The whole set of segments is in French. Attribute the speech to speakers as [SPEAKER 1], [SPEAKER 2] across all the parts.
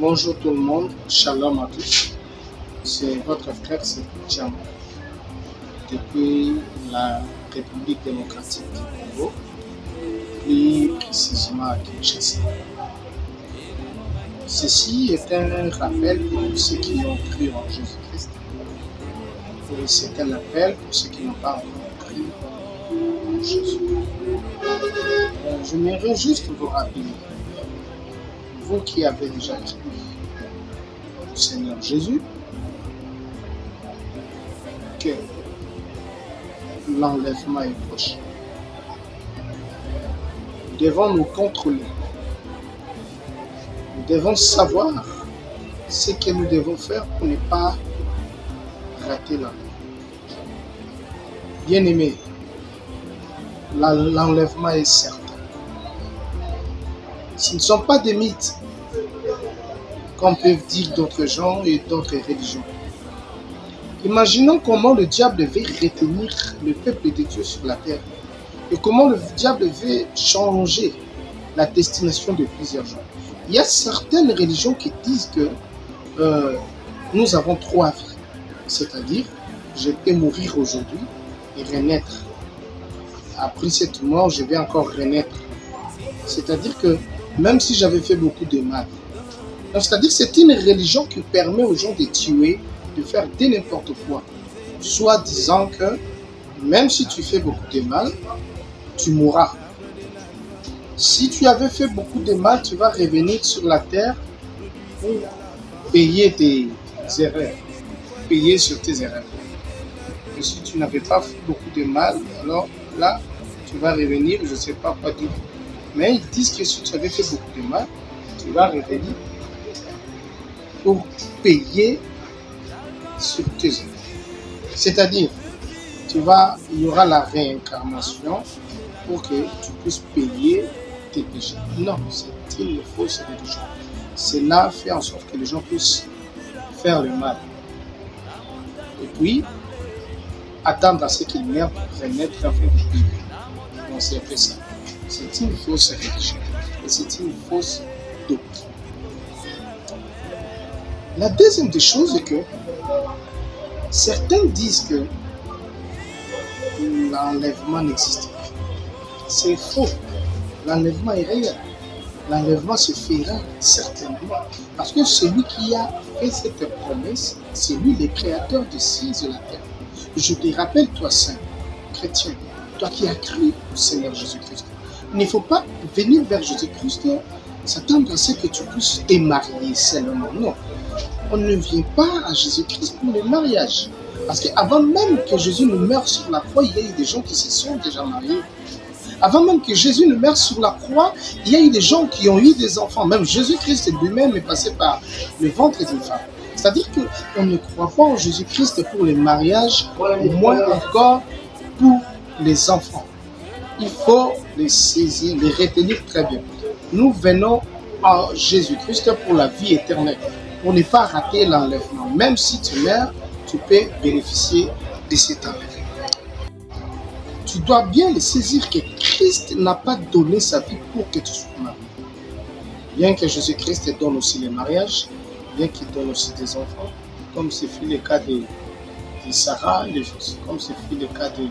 [SPEAKER 1] Bonjour tout le monde, shalom à tous. C'est votre frère Sébastien depuis la République démocratique du Congo, plus précisément à Kinshasa. Ceci est un rappel pour ceux qui ont cru en Jésus-Christ et c'est un appel pour ceux qui n'ont pas encore cru en Jésus. J'aimerais juste vous rappeler, vous qui avez déjà cru au Seigneur Jésus, que l'enlèvement est proche. Nous devons nous contrôler. Nous devons savoir ce que nous devons faire pour ne pas rater l'enlèvement. Bien-aimés, l'enlèvement est certain. Ce ne sont pas des mythes, comme peuvent dire d'autres gens et d'autres religions. Imaginons comment le diable veut retenir le peuple de Dieu sur la terre et comment le diable veut changer la destination de plusieurs gens. Il y a certaines religions qui disent que nous avons trois vies, c'est-à-dire je peux mourir aujourd'hui et renaître. Après cette mort, je vais encore renaître. C'est-à-dire que même si j'avais fait beaucoup de mal, c'est-à-dire que c'est une religion qui permet aux gens de tuer, de faire de n'importe quoi, soit disant que même si tu fais beaucoup de mal, tu mourras. Si tu avais fait beaucoup de mal, tu vas revenir sur la terre pour payer tes erreurs, payer sur tes erreurs. Et si tu n'avais pas fait beaucoup de mal, alors là, tu vas revenir, je ne sais pas quoi dire. Mais ils disent que si tu avais fait beaucoup de mal, tu vas revenir pour payer sur tes œuvres. C'est-à-dire, il y aura la réincarnation pour que tu puisses payer tes péchés. Non, c'est une fausse religion. Cela fait en sorte que les gens puissent faire le mal. Et puis, attendre à ce qu'ils meurent pour renaître afin de vivre. Non, c'est fait ça. C'est une fausse religion. Et c'est une fausse doctrine. La deuxième des choses est que certains disent que l'enlèvement n'existe pas. C'est faux. L'enlèvement est réel. L'enlèvement se fera certainement. Parce que celui qui a fait cette promesse, c'est lui le créateur des cieux et de la terre. Je te rappelle, toi, saint, chrétien, toi qui as cru au Seigneur Jésus-Christ, il ne faut pas venir vers Jésus-Christ s'attendre à ce que tu puisses te marier seulement. Non. On ne vient pas à Jésus-Christ pour le mariage. Parce qu'avant même que Jésus ne meure sur la croix, il y a eu des gens qui se sont déjà mariés. Avant même que Jésus ne meure sur la croix, il y a eu des gens qui ont eu des enfants. Même Jésus-Christ lui-même est passé par le ventre d'une femme. C'est-à-dire qu'on ne croit pas en Jésus-Christ pour le mariage, moins encore pour les enfants. Il faut les saisir, les retenir très bien. Nous venons à Jésus-Christ pour la vie éternelle, pour ne pas rater l'enlèvement. Même si tu meurs, tu peux bénéficier de cet enlèvement. Tu dois bien le saisir que Christ n'a pas donné sa vie pour que tu sois marié. Bien que Jésus-Christ donne aussi le mariage, bien qu'il donne aussi des enfants, comme ce fut le cas de Sarah, comme ce fut le cas de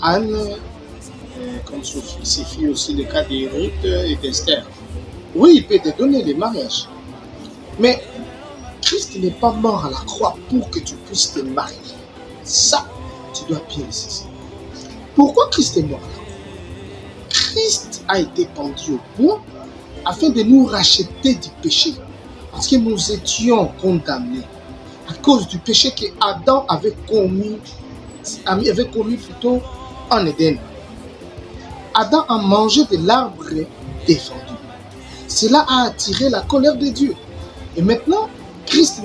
[SPEAKER 1] Anne, comme ce fut aussi le cas de Ruth et d'Esther. Oui, il peut te donner le mariage. Mais Christ n'est pas mort à la croix pour que tu puisses te marier. Ça, tu dois bien le saisir. Pourquoi Christ est mort à la croix? Christ a été pendu au bois afin de nous racheter du péché. Parce que nous étions condamnés à cause du péché que Adam avait commis plutôt en Éden. Adam a mangé de l'arbre défendu. Cela a attiré la colère de Dieu. Et maintenant, Christ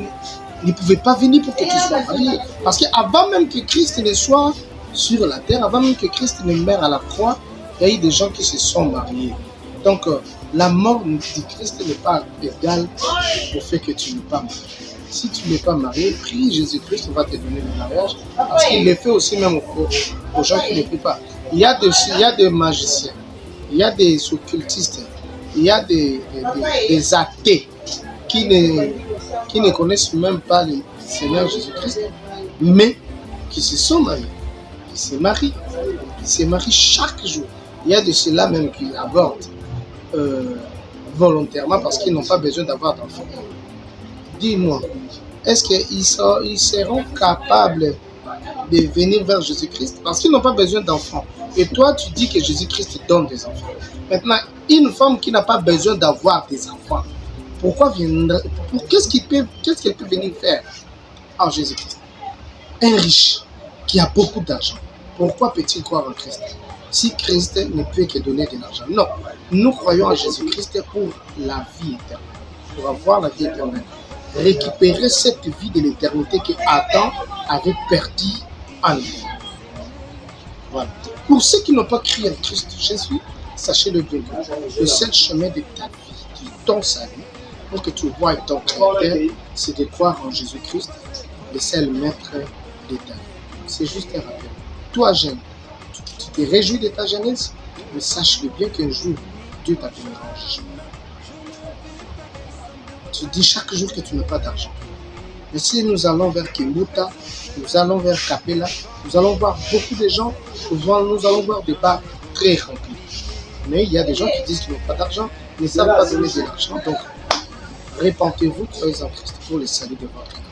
[SPEAKER 1] ne pouvait pas venir pour que tu sois marié. Parce qu'avant même que Christ ne soit sur la terre, avant même que Christ ne meure à la croix, il y a eu des gens qui se sont mariés. Donc, la mort de Christ n'est pas égale au fait que tu n'es pas marié. Si tu n'es pas marié, prie Jésus-Christ va te donner le mariage. Parce qu'il le fait aussi même aux gens qui ne prient pas. Il y a des magiciens, il y a des occultistes, Il y a des athées qui ne connaissent même pas le Seigneur Jésus-Christ, mais qui se sont mariés, qui se marient chaque jour. Il y a de ceux-là même qui avortent volontairement parce qu'ils n'ont pas besoin d'avoir d'enfants. Dis-moi, est-ce qu'ils seront capables de venir vers Jésus-Christ parce qu'ils n'ont pas besoin d'enfants? Et toi, tu dis que Jésus-Christ donne des enfants. Maintenant, une femme qui n'a pas besoin d'avoir des enfants, qu'est-ce qu'elle peut venir faire en Jésus-Christ? Un riche qui a beaucoup d'argent, pourquoi peut-il croire en Christ? Si Christ ne peut que donner de l'argent. Non, nous croyons en Jésus-Christ pour la vie éternelle, pour avoir la vie éternelle. Récupérer cette vie de l'éternité que Adam avait perdu en lui. Voilà. Pour ceux qui n'ont pas crié en Christ Jésus, sachez-le bien, le seul chemin de ta vie, de ton salut, pour que tu vois ton caractère, c'est de croire en Jésus-Christ, le seul maître de ta vie. C'est juste un rappel. Toi, jeune, tu te réjouis de ta jeunesse, mais sache-le bien qu'un jour, Dieu t'appellera en jugement. Tu dis chaque jour que tu n'as pas d'argent. Mais si nous allons vers Kimbuta, nous allons vers Capella, nous allons voir beaucoup de gens, nous allons voir des bars très remplis. Mais il y a des gens qui disent qu'ils n'ont pas d'argent, ils ne savent pas donner de l'argent. Donc, répentez-vous, croyez en Christ pour le salut de votre vie.